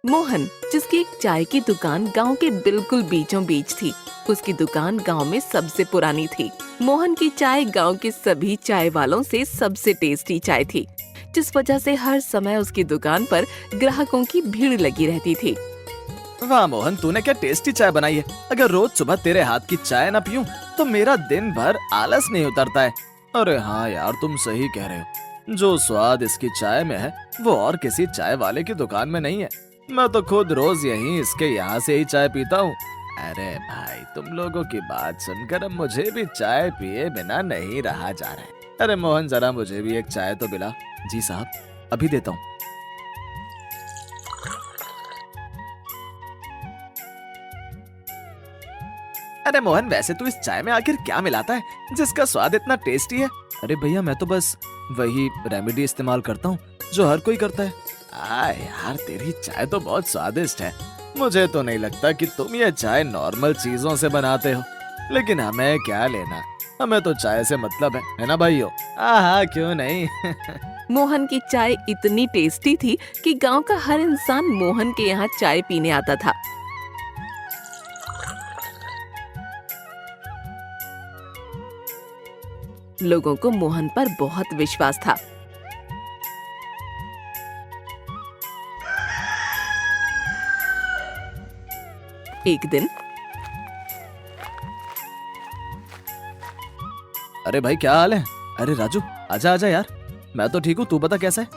मोहन, जिसकी एक चाय की दुकान गांव के बिल्कुल बीचों बीच थी। उसकी दुकान गांव में सबसे पुरानी थी। मोहन की चाय गांव के सभी चाय वालों से सबसे टेस्टी चाय थी, जिस वजह से हर समय उसकी दुकान पर ग्राहकों की भीड़ लगी रहती थी। वाह मोहन, तूने क्या टेस्टी चाय बनाई है। अगर रोज सुबह तेरे हाथ की चाय ना पीऊं तो मेरा दिन भर आलस नहीं उतरता है। अरे हाँ यार, तुम सही कह रहे हो। जो स्वाद इसकी चाय में है वो और किसी चाय वाले की दुकान में नहीं है। मैं तो खुद रोज यहीं इसके यहाँ से ही चाय पीता हूँ। अरे भाई, तुम लोगों की बात सुनकर अब मुझे भी चाय पिए बिना नहीं रहा जा रहा है। अरे मोहन, जरा मुझे भी एक चाय तो पिला। जी साहब, अभी देता हूँ। अरे मोहन, वैसे तू इस चाय में आखिर क्या मिलाता है जिसका स्वाद इतना टेस्टी है? अरे भैया, मैं तो बस वही रेमेडी इस्तेमाल करता हूँ जो हर कोई करता है। यार, तेरी चाय तो बहुत स्वादिष्ट है। मुझे तो नहीं लगता कि तुम ये चाय नॉर्मल चीजों से बनाते हो, लेकिन हमें क्या लेना, हमें तो चाय से मतलब है ना भाइयों? हाँ, क्यों नहीं। मोहन की चाय इतनी टेस्टी थी कि गांव का हर इंसान मोहन के यहाँ चाय पीने आता था। लोगों को मोहन पर बहुत विश्वास था। एक दिन, अरे भाई, क्या हाल है? अरे राजू, आजा आजा यार। मैं तो ठीक हूँ, तू बता कैसा है?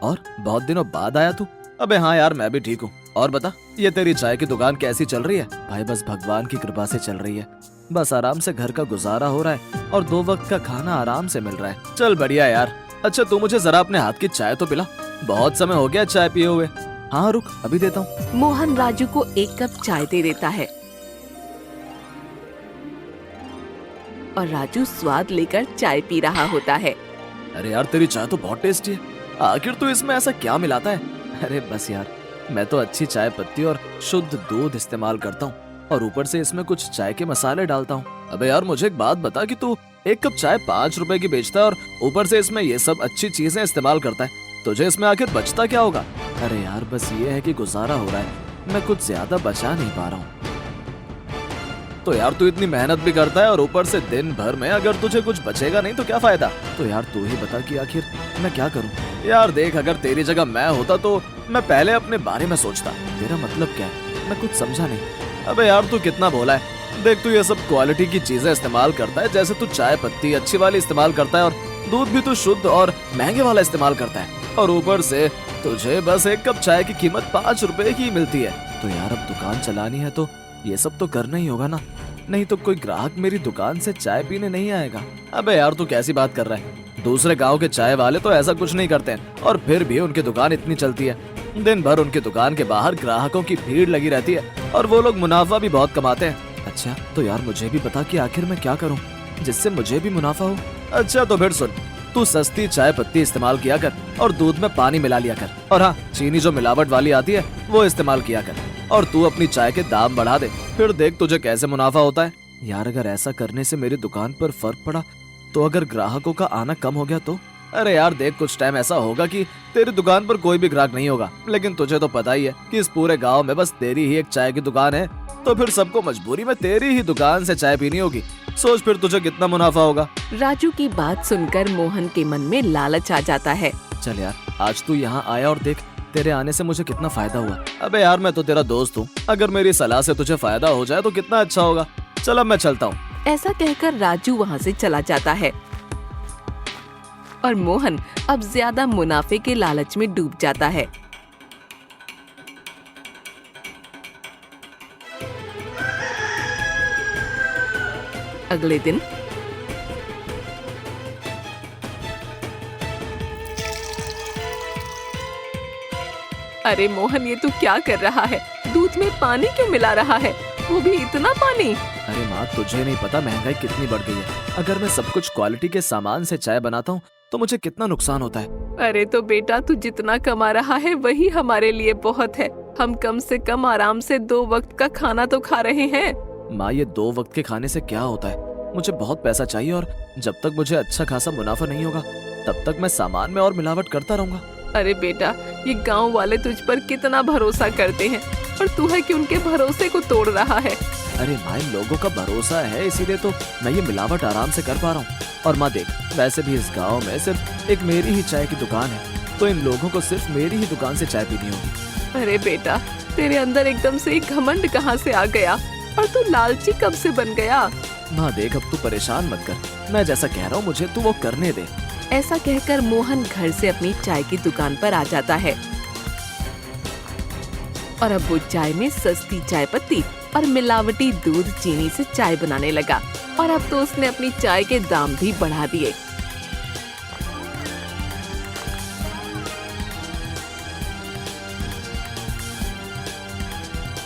और बहुत दिनों बाद आया तू। अबे हाँ यार, मैं भी ठीक हूँ। और बता, ये तेरी चाय की दुकान कैसी चल रही है? भाई बस भगवान की कृपा से चल रही है। बस आराम से घर का गुजारा हो रहा है और 2 वक्त का खाना आराम से मिल रहा है। चल बढ़िया यार। अच्छा, तू मुझे जरा अपने हाथ की चाय तो पिला। बहुत समय हो गया चाय पिए हुए। हाँ रुक, अभी देता हूँ। मोहन राजू को एक कप चाय दे देता है और राजू स्वाद लेकर चाय पी रहा होता है। अरे यार, तेरी चाय तो बहुत टेस्टी है। आखिर तू इसमें ऐसा क्या मिलाता है? अरे बस यार, मैं तो अच्छी चाय पत्ती और शुद्ध दूध इस्तेमाल करता हूँ और ऊपर से इसमें कुछ चाय के मसाले डालता हूँ। अबे यार, मुझे एक बात बता कि तू एक कप चाय 5 रुपए की बेचता है और ऊपर से इसमें ये सब अच्छी चीजें इस्तेमाल करता है, तुझे इसमें आखिर बचता क्या होगा? अरे यार, बस ये है कि गुजारा हो रहा है, मैं कुछ ज्यादा बचा नहीं पा रहा हूँ। तो यार, तू इतनी मेहनत भी करता है और ऊपर से दिन भर में अगर तुझे कुछ बचेगा नहीं तो क्या फायदा? तो यार तू ही बता कि आखिर मैं क्या करूं? यार देख, अगर तेरी जगह मैं होता तो मैं पहले अपने बारे में सोचता। तेरा मतलब क्या है? मैं कुछ समझा नहीं। अबे यार, तू कितना भोला है। देख, तू ये सब क्वालिटी की चीजें इस्तेमाल करता है, जैसे तू चाय पत्ती अच्छी वाली इस्तेमाल करता है और दूध भी तू शुद्ध और महंगे वाला इस्तेमाल करता है, और ऊपर से तुझे बस एक कप चाय की कीमत 5 रुपए की मिलती है। तो यार, अब दुकान चलानी है तो ये सब तो करना ही होगा ना, नहीं तो कोई ग्राहक मेरी दुकान से चाय पीने नहीं आएगा। अबे यार, तू कैसी बात कर रहा है? दूसरे गांव के चाय वाले तो ऐसा कुछ नहीं करते हैं और फिर भी उनकी दुकान इतनी चलती है। दिन भर उनकी दुकान के बाहर ग्राहकों की भीड़ लगी रहती है और वो लोग मुनाफा भी बहुत कमाते हैं। अच्छा, तो यार मुझे भी बता कि आखिर मैं क्या करूँ जिससे मुझे भी मुनाफा हो। अच्छा, तो फिर सुन, तू सस्ती चाय पत्ती इस्तेमाल किया कर और दूध में पानी मिला लिया कर, और हाँ, चीनी जो मिलावट वाली आती है वो इस्तेमाल किया कर, और तू अपनी चाय के दाम बढ़ा दे, फिर देख तुझे कैसे मुनाफा होता है। यार, अगर ऐसा करने से मेरी दुकान पर फर्क पड़ा तो अगर ग्राहकों का आना कम हो गया तो? अरे यार देख, कुछ टाइम ऐसा होगा कि तेरी दुकान पर कोई भी ग्राहक नहीं होगा, लेकिन तुझे तो पता ही है कि इस पूरे गांव में बस तेरी ही एक चाय की दुकान है, तो फिर सबको मजबूरी में तेरी ही दुकान से चाय पीनी होगी। सोच फिर तुझे कितना मुनाफा होगा। राजू की बात सुनकर मोहन के मन में लालच आ जाता है। चल यार, आज तू यहाँ आया और देख तेरे आने से मुझे कितना फायदा हुआ। अबे यार, मैं तो तेरा दोस्त हूँ, अगर मेरी सलाह से तुझे फायदा हो जाए तो कितना अच्छा होगा। चल अब मैं चलता हूँ। ऐसा कहकर राजू वहाँ से चला जाता है और मोहन अब ज्यादा मुनाफे के लालच में डूब जाता है। अगले दिन, अरे मोहन, ये तू क्या कर रहा है? दूध में पानी क्यों मिला रहा है, वो भी इतना पानी? अरे माँ, तुझे नहीं पता महंगाई कितनी बढ़ गई है। अगर मैं सब कुछ क्वालिटी के सामान से चाय बनाता हूँ तो मुझे कितना नुकसान होता है। अरे तो बेटा, तू जितना कमा रहा है वही हमारे लिए बहुत है। हम कम से कम आराम से 2 वक्त का खाना तो खा रहे हैं। माँ, ये 2 वक्त के खाने से क्या होता है? मुझे बहुत पैसा चाहिए और जब तक मुझे अच्छा खासा मुनाफा नहीं होगा तब तक मैं सामान में और मिलावट करता रहूंगा। अरे बेटा, ये गांव वाले तुझ पर कितना भरोसा करते हैं और तू है कि उनके भरोसे को तोड़ रहा है। अरे माँ, इन लोगों का भरोसा है इसीलिए तो मैं ये मिलावट आराम से कर पा रहा हूँ। और माँ देख, वैसे भी इस गांव में सिर्फ एक मेरी ही चाय की दुकान है, तो इन लोगों को सिर्फ मेरी ही दुकान से चाय पीनी होगी। अरे बेटा, तेरे अंदर एकदम से एक घमंड कहाँ से आ गया और तू लालची कब से बन गया? माँ देख, अब तू परेशान मत कर, मैं जैसा कह रहा हूँ मुझे तू वो करने दे। ऐसा कहकर मोहन घर से अपनी चाय की दुकान पर आ जाता है और अब वो चाय में सस्ती चाय पत्ती और मिलावटी दूध चीनी से चाय बनाने लगा और अब तो उसने अपनी चाय के दाम भी बढ़ा दिए।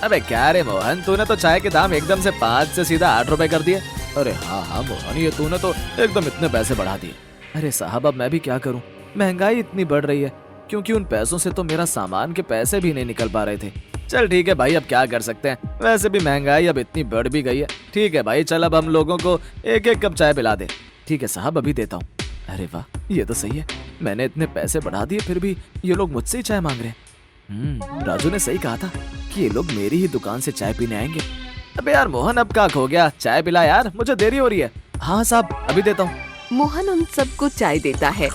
अबे क्या रे मोहन, तूने तो चाय के दाम एकदम से 5 से सीधा 8 रुपए कर दिए। अरे हाँ मोहन, ये तूने तो एकदम इतने पैसे बढ़ा दिए। अरे साहब, अब मैं भी क्या करूं, महंगाई इतनी बढ़ रही है, क्योंकि उन पैसों से तो मेरा सामान के पैसे भी नहीं निकल पा रहे थे। चल ठीक है भाई, अब क्या कर सकते हैं, वैसे भी महंगाई अब इतनी बढ़ भी गई है। ठीक है भाई, चल अब हम लोगों को एक एक कप चाय पिला दे। ठीक है साहब, अभी देता हूँ। अरे वाह, ये तो सही है, मैंने इतने पैसे बढ़ा दिए फिर भी ये लोग मुझसे ही चाय मांग रहे हैं। राजू ने सही कहा था कि ये लोग मेरी ही दुकान से चाय पीने आएंगे। अबे यार मोहन, अब क्या खो गया, चाय पिला यार, मुझे देरी हो रही है। हाँ साहब, अभी देता हूँ। मोहन उन सबको चाय देता है।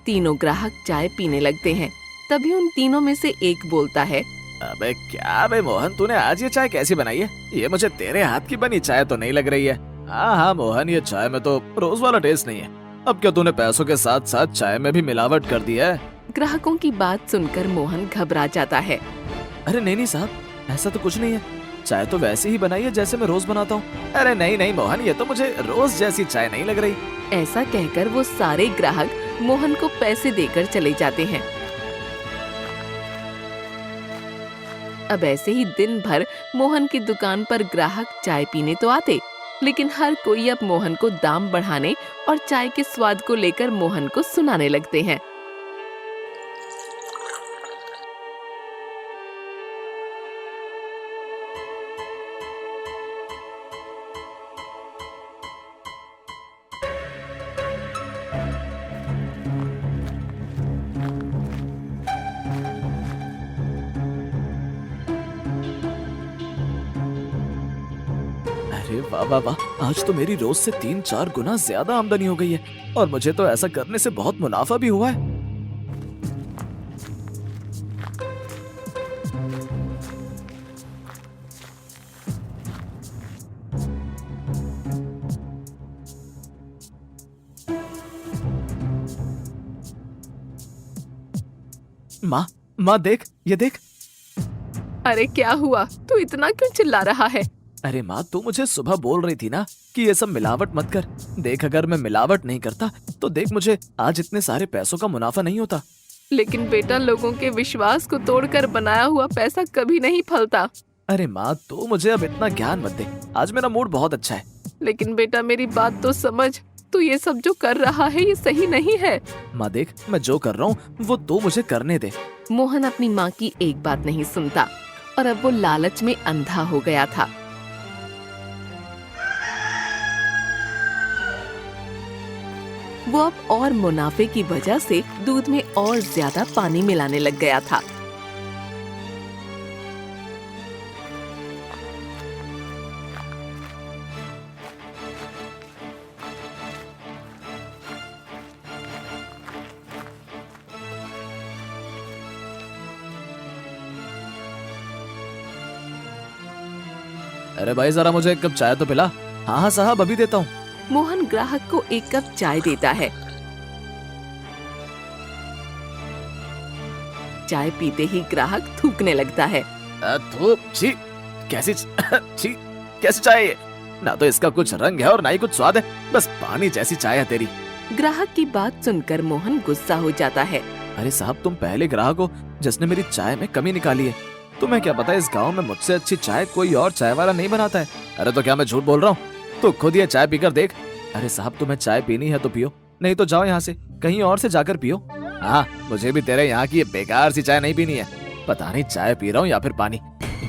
तीनों ग्राहक चाय पीने लगते हैं। तभी उन तीनों में से एक बोलता है, अबे क्या बे मोहन, तूने आज ये चाय कैसी बनाई है? ये मुझे तेरे हाथ की बनी चाय तो नहीं लग रही है। हाँ मोहन, ये चाय में तो रोज वाला टेस्ट नहीं है। अब क्या तूने पैसों के साथ साथ चाय में भी मिलावट कर दी है? ग्राहकों की बात सुनकर मोहन घबरा जाता है। अरे नहीं साहब, ऐसा तो कुछ नहीं है, चाय तो वैसे ही बनाई है जैसे मैं रोज बनाता हूँ। अरे नहीं मोहन, ये तो मुझे रोज जैसी चाय नहीं लग रही। ऐसा कहकर वो सारे ग्राहक मोहन को पैसे देकर चले जाते हैं। अब ऐसे ही दिन भर मोहन की दुकान पर ग्राहक चाय पीने तो आते, लेकिन हर कोई अब मोहन को दाम बढ़ाने और चाय के स्वाद को लेकर मोहन को सुनाने लगते हैं। अरे वाह वाह वाह, आज तो मेरी रोज से 3-4 गुना ज्यादा आमदनी हो गई है और मुझे तो ऐसा करने से बहुत मुनाफा भी हुआ है। माँ देख, ये देख। अरे क्या हुआ, तू इतना क्यों चिल्ला रहा है? अरे माँ, तू मुझे सुबह बोल रही थी ना कि ये सब मिलावट मत कर। देख, अगर मैं मिलावट नहीं करता तो देख, मुझे आज इतने सारे पैसों का मुनाफा नहीं होता। लेकिन बेटा, लोगों के विश्वास को तोड़कर बनाया हुआ पैसा कभी नहीं फलता। अरे माँ, तू मुझे अब इतना ज्ञान मत दे, आज मेरा मूड बहुत अच्छा है। लेकिन बेटा, मेरी बात तो समझ, तू ये सब जो कर रहा है ये सही नहीं है। माँ देख, मैं जो कर रहा हूँ वो तू मुझे करने दे। मोहन अपनी माँ की एक बात नहीं सुनता और अब वो लालच में अंधा हो गया था। वो अब और मुनाफे की वजह से दूध में और ज्यादा पानी मिलाने लग गया था। अरे भाई, जरा मुझे एक कप चाय तो पिला। हाँ साहब, अभी देता हूँ। मोहन ग्राहक को एक कप चाय देता है। चाय पीते ही ग्राहक थूकने लगता है। छी, कैसी छी, कैसी चाय है? ना तो इसका कुछ रंग है और ना ही कुछ स्वाद है, बस पानी जैसी चाय है तेरी। ग्राहक की बात सुनकर मोहन गुस्सा हो जाता है। अरे साहब, तुम पहले ग्राहक हो जिसने मेरी चाय में कमी निकाली है। तुम्हें क्या पता, इस गांव में मुझसे अच्छी चाय कोई और चाय वाला नहीं बनाता है। अरे तो क्या मैं झूठ बोल रहा हूँ? तो खुद ये चाय पीकर देख। अरे साहब, तुम्हें चाय पीनी है तो पियो, नहीं तो जाओ यहाँ से, कहीं और से जाकर पियो। हाँ, मुझे भी तेरे यहाँ की ये बेकार सी चाय नहीं पीनी है। पता नहीं चाय पी रहा हूँ या फिर पानी।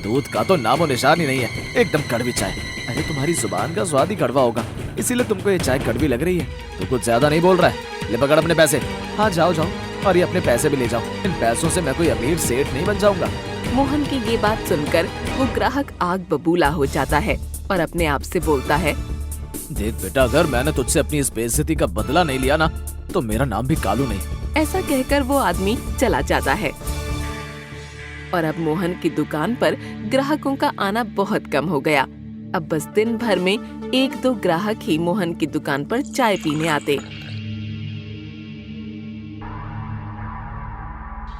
दूध का तो नामो निशान ही नहीं है, एकदम कड़वी चाय। अरे तुम्हारी जुबान का स्वाद ही कड़वा होगा, इसीलिए तुमको ये चाय कड़वी लग रही है। तू कुछ ज्यादा नहीं बोल रहा है, ले पकड़ अपने पैसे। हाँ जाओ जाओ, और ये अपने पैसे भी ले जाओ, इन पैसों से मैं कोई अमीर सेठ नहीं बन जाऊंगा। मोहन की ये बात सुनकर वो ग्राहक आग बबूला हो जाता है और अपने आप से बोलता है, देख बेटा, अगर मैंने तुझसे अपनी इस बेइज्जती का बदला नहीं लिया ना, तो मेरा नाम भी कालू नहीं। ऐसा कहकर वो आदमी चला जाता है और अब मोहन की दुकान पर ग्राहकों का आना बहुत कम हो गया। अब बस दिन भर में 1-2 ग्राहक ही मोहन की दुकान पर चाय पीने आते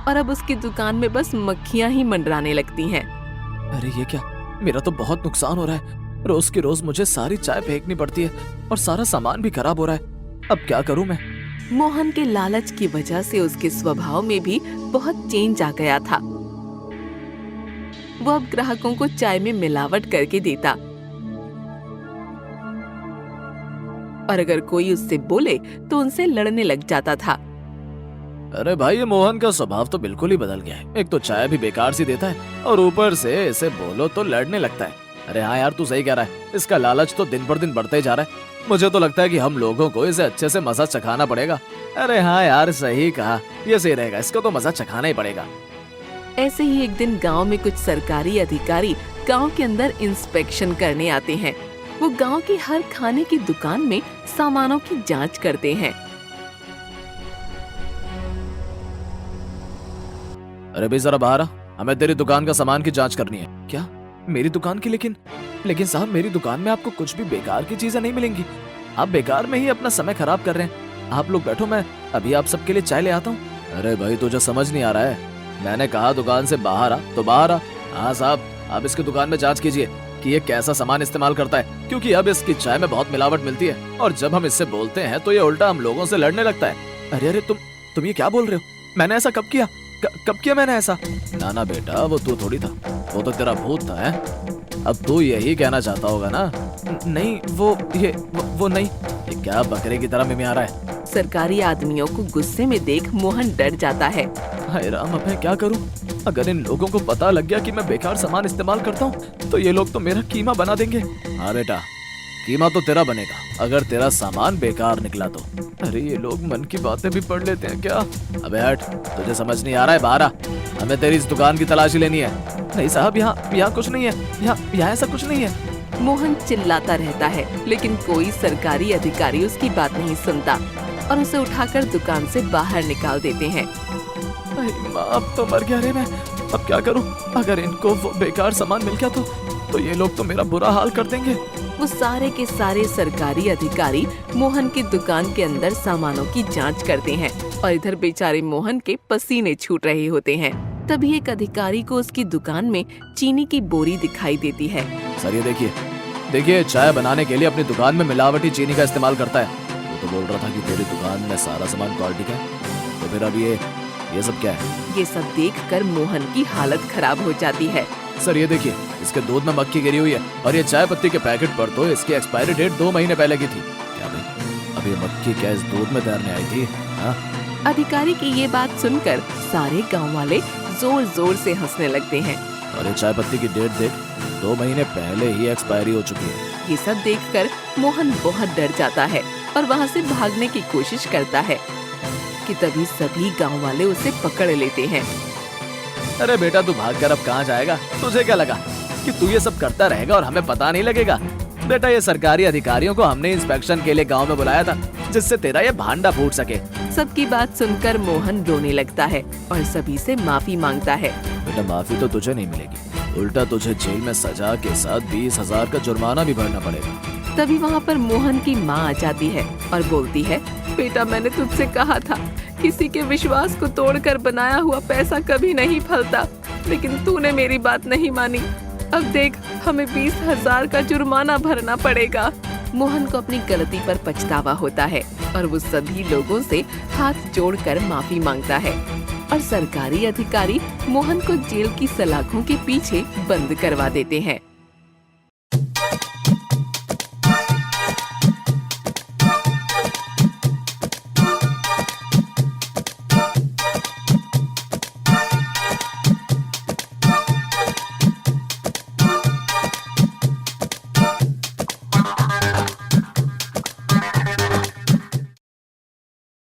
और अब उसकी दुकान में बस मक्खियां ही मंडराने लगती हैं। अरे ये क्या, मेरा तो बहुत नुकसान हो रहा है। रोज के रोज मुझे सारी चाय फेंकनी पड़ती है और सारा सामान भी खराब हो रहा है। अब क्या करूं मैं? मोहन के लालच की वजह से उसके स्वभाव में भी बहुत चेंज आ गया था। वो अब ग्राहकों को चाय में मिलावट करके देता और अगर कोई उससे बोले तो उनसे लड़ने लग जाता था। अरे भाई, ये मोहन का स्वभाव तो बिल्कुल ही बदल गया है। एक तो चाय भी बेकार सी देता है और ऊपर से इसे बोलो तो लड़ने लगता है। अरे हाँ यार, तू सही कह रहा है, इसका लालच तो दिन पर दिन बढ़ते ही जा रहा है। मुझे तो लगता है कि हम लोगों को इसे अच्छे से मजा चखाना पड़ेगा। अरे हाँ यार, सही कहा, ये सही रहेगा, इसको तो मजा चखाना ही पड़ेगा। ऐसे ही एक दिन गांव में कुछ सरकारी अधिकारी गांव के अंदर इंस्पेक्शन करने आते हैं। वो गांव की हर खाने की दुकान में सामानों की जांच करते हैं। अरे भाई जरा बाहर आ, हमें तेरी दुकान का सामान की जांच करनी है। क्या मेरी दुकान की? लेकिन साहब, मेरी दुकान में आपको कुछ भी बेकार की चीजें नहीं मिलेंगी। आप बेकार में ही अपना समय खराब कर रहे हैं। आप लोग बैठो, मैं अभी आप सबके लिए चाय ले आता हूँ। अरे भाई, तुझे समझ नहीं आ रहा है, मैंने कहा दुकान से बाहर आ तो बाहर आ। हाँ साहब, आप इसकी दुकान में जांच कीजिए कि ये कैसा सामान इस्तेमाल करता है, क्योंकि अब इसकी चाय में बहुत मिलावट मिलती है और जब हम इससे बोलते हैं तो ये उल्टा हम लोगों से लड़ने लगता है। अरे अरे, तुम ये क्या बोल रहे हो? मैंने ऐसा कब किया? कब किया मैंने ऐसा? ना बेटा, वो तू थोड़ी था, वो तो तेरा भूत था। है अब तू यही कहना चाहता होगा ना? नहीं, वो नहीं। ये क्या बकरे की तरह में आ रहा है? सरकारी आदमियों को गुस्से में देख मोहन डर जाता है। हाय राम, अब मैं क्या करूं? अगर इन लोगों को पता लग गया कि मैं बेकार सामान इस्तेमाल करता हूं, तो ये लोग तो मेरा कीमा बना देंगे। हाँ बेटा, कीमा तो तेरा बनेगा अगर तेरा सामान बेकार निकला तो। अरे ये लोग मन की बातें भी पढ़ लेते हैं क्या? अबे हट, तुझे समझ नहीं आ रहा है? बाहर आ, हमें तेरी इस दुकान की तलाशी लेनी है। नहीं साहब, यहाँ कुछ नहीं है, यहाँ ऐसा कुछ नहीं है। मोहन चिल्लाता रहता है, लेकिन कोई सरकारी अधिकारी उसकी बात नहीं सुनता और उसे उठाकर दुकान से बाहर निकाल देते हैं। माँ, अब तो मर गया रे मैं, अब क्या करूं? अगर इनको वो बेकार सामान मिल गया तो ये लोग तो मेरा बुरा हाल कर देंगे। वो सारे के सारे सरकारी अधिकारी मोहन की दुकान के अंदर सामानों की जांच करते हैं और इधर बेचारे मोहन के पसीने छूट रहे होते हैं। तभी एक अधिकारी को उसकी दुकान में चीनी की बोरी दिखाई देती है। सर ये देखिए, चाय बनाने के लिए अपनी दुकान में मिलावटी चीनी का इस्तेमाल करता है। वो तो बोल रहा था कि तेरी दुकान में सारा सामान क्वालिटी का है, तो फिर अब ये सब क्या है? ये सब देखकर मोहन की हालत खराब हो जाती है। सर ये देखिए, इसके दूध में मक्खी गिरी हुई है और ये चाय पत्ती के पैकेट पर तो इसकी एक्सपायरी डेट 2 महीने पहले की थी। क्या भाई, अब ये मक्खी क्या इस दूध में तैरने आई थी? हाँ? अधिकारी की ये बात सुनकर सारे गांव वाले जोर जोर से हंसने लगते हैं। और ये चाय पत्ती की डेट देख, 2 महीने पहले ही एक्सपायरी हो चुकी है। ये सब देखकर मोहन बहुत डर जाता है और वहाँ से भागने की कोशिश करता है कि तभी सभी गांव वाले उसे पकड़ लेते हैं। अरे बेटा, तू भागकर अब कहाँ जाएगा? तुझे क्या लगा कि तू ये सब करता रहेगा और हमें पता नहीं लगेगा? बेटा, ये सरकारी अधिकारियों को हमने इंस्पेक्शन के लिए गांव में बुलाया था, जिससे तेरा ये भांडा फूट सके। सबकी बात सुनकर मोहन रोने लगता है और सभी से माफी मांगता है। बेटा, माफी तो तुझे नहीं मिलेगी, उल्टा तुझे जेल में सजा के साथ 20,000 का जुर्माना भी भरना पड़ेगा। तभी वहाँ पर मोहन की माँ आ जाती है और बोलती है, बेटा, मैंने तुझसे कहा था, किसी के विश्वास को तोड़कर बनाया हुआ पैसा कभी नहीं फलता, लेकिन तूने मेरी बात नहीं मानी। अब देख, हमें 20,000 का जुर्माना भरना पड़ेगा। मोहन को अपनी गलती पर पछतावा होता है और वो सभी लोगों से हाथ जोड़कर माफी मांगता है और सरकारी अधिकारी मोहन को जेल की सलाखों के पीछे बंद करवा देते हैं।